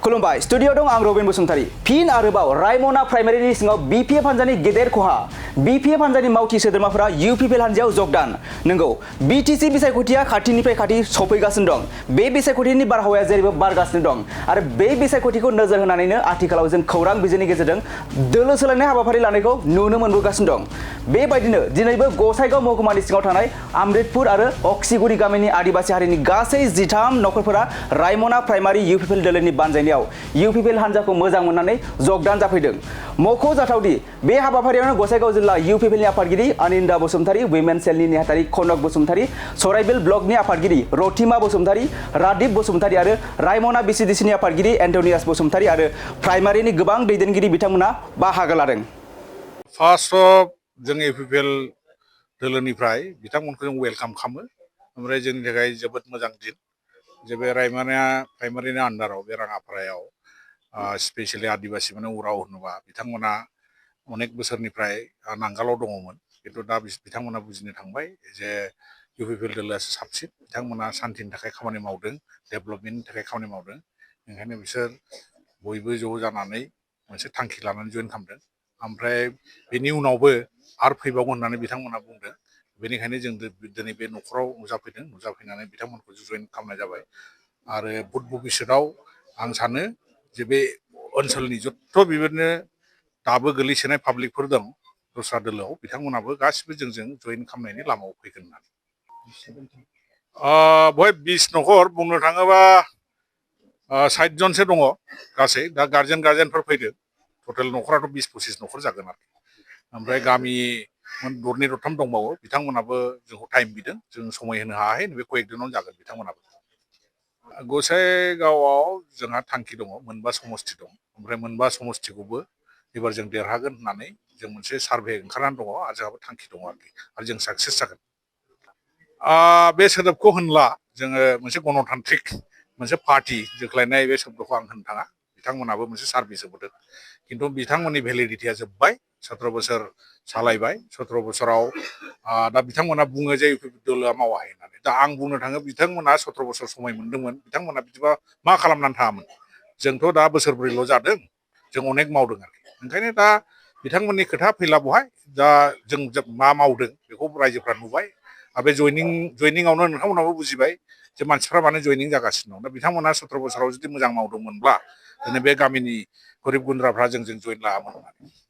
खुलुमबाय स्टुडियो दं आं रबिन बसुमतारी फिन आरोबाव रायमना प्राइमारिनि सिङाव बिपिएफ हान्जानि गेदेर खहा बिपिएफ हान्जानि मावथि सोद्रोमाफोरा इउपिपिएल हान्जायाव जगदान नंगौ बिटिसि बिसायख'थिया खाथिनिफ्राय खाथि सफैगासिनो दं बे बिसायख'थिनि बारहावाया जेरैबो बारगासिनो दं आरो बे बिसायख'थिखौ नोजोर होनानैनो आथिखालाव जों खौरां बिजोंनि गेजेरजों दोलो सोलायनाय हाबाफारि लानायखौ नुनो मोनबोगासिनो दं बेबायदिनो दिनैबो गसाइगाव महकुमानि सिङाव थानाय अमृतपुर आरो अक्सिगुरि गामिनि आदिबासि हारिनि गासै 13 नखरफोरा रायमना प्राइमारि इउपिपिएल दोलोनि बानजायनायाव इउपिपिएल हान्जाखौ मोजां मोननानै जगदान जाफैदों मख'जाथावदि बे हाबाफारियावनो गसाइगाव जिल्ला इउपिपिएलनि आफादगिरि अनिन्दा बसुमतारी वुमेन सेलनि नेहाथारि कनक बसुमतारी सराइबिल ब्लकनि आफादगिरि रथिमा बसुमतारी रादिप बसुमतारी आरो रायमना बिसिडिसिनि आफादगिरि एन्टनियास बसुमतारी आरो प्राइमारिनि गोबां दैदेनगिरि बिथांमोना बाहागो लादों। फार्स्ट अफ जों इउपिपिएल दोलोनिफ्राय बिथांमोनखौ जों वेलकाम खालामो ओमफ्राय जोंनि थाखाय जोबोद मोजां दिन जे बे रायमना प्राइमारिनि आन्डाराव बे राङापारायाव स्पेसियेलि आदिबासि माने उराव होनोबा बिथांमोना अनेक बोसोरनिफ्राय नांगालाव दङमोन खिन्थु दा बिथांमोना बुजिनो थांबाय जे इउपिपिएल दोलोआसो साबसिन बिथांमोना सान्थिनि थाखाय खामानि मावदों डेभेलपमेन्टनि थाखाय खामानि मावदों ओंखायनो बिसोर बयबो ज' जानानै मोनसे थांखि लानानै जइन खालामदों ओमफ्राय बेनि उनावबो आरो फैबावगोन होननानै बिथांमोना बुंदों बेनिखायनो जों दिनै बे न'खराव नुजाफैनानै बिथांमोनखौ जइन खालामनाय जाबाय आरो बुध भबिष्यतआव आं सानो जे बे ओनसोलनि जथ' बेबायदिनो दाबो गोलैसोनाय पाब्लिकफोर दं दस्रा दोलोआव बिथांमोनाबो गासिबो जोंजों जइन खालामनायनि लामायाव फैगोन होननानै बेवहाय 20 नखर बुंनो थाङोबा 60 जनसो दङ गासै दा गार्जेनफोर फैदों टटेल नखराथ' 20-25 नखर जागोन आरोखि ओमफ्राय गामि दरनै दरथाम दंबावो बिथांमोनाबो जोंखौ टाइम बिदों जों समाय होनो हायाखै नैबे कयेक दिनावनो जागोन बिथांमोनाबो गसाइगावआव जोंहा थांखि दङ मोनबा समस्ति दं ओमफ्राय मोनबा समस्तिखौबो एबार जों देरहागोन होननानै जों मोनसे सार्भे ओंखारनानै दङ आरो जोंहाबो थांखि दङ आरोखि आरो जों साक्सेस जागोन बे सोदोबखौ होनला जोङो मोनसे गणतान्त्रिक मोनसे पार्टि जोख्लायनाय बे शब्दखौ आं होननो थाङा बिथांमोनाबो मोनसे सार्भिस होबोदों खिन्थु बिथांमोननि भेलिडिटिया जोब्बाय 17 बोसोर सालायबाय 17 बोसोराव दा बिथांमोना बुङो जे इउपिपिएल दोलोआ मावाखै होननानै दा आं बुंनो थाङो बिथांमोना 17 बोसोर समाय मोन्दोंमोन बिथांमोना बिदिबा मा खालामनानै थाङामोन जोंथ' दा बोसोरब्रैल' जादों जों अनेक मावदों आरोखि ओंखायनो दा बिथांमोननि खोथा फैला बहाय दा जों मा मावदों बेखौ रायजोफ्रा नुबाय आरो बे जयनिंआवनो नोंथांमोनाबो बुजिबाय जे मानसिफ्रा मानो जयनिं जागासिनो दं दा बिथांमोना 17 बोसोराव जुदि मोजां मावदोंमोनब्ला दिनै बे गामिनि गोरिब गुन्द्राफ्रा जोंजों जइन लायामोन होननानै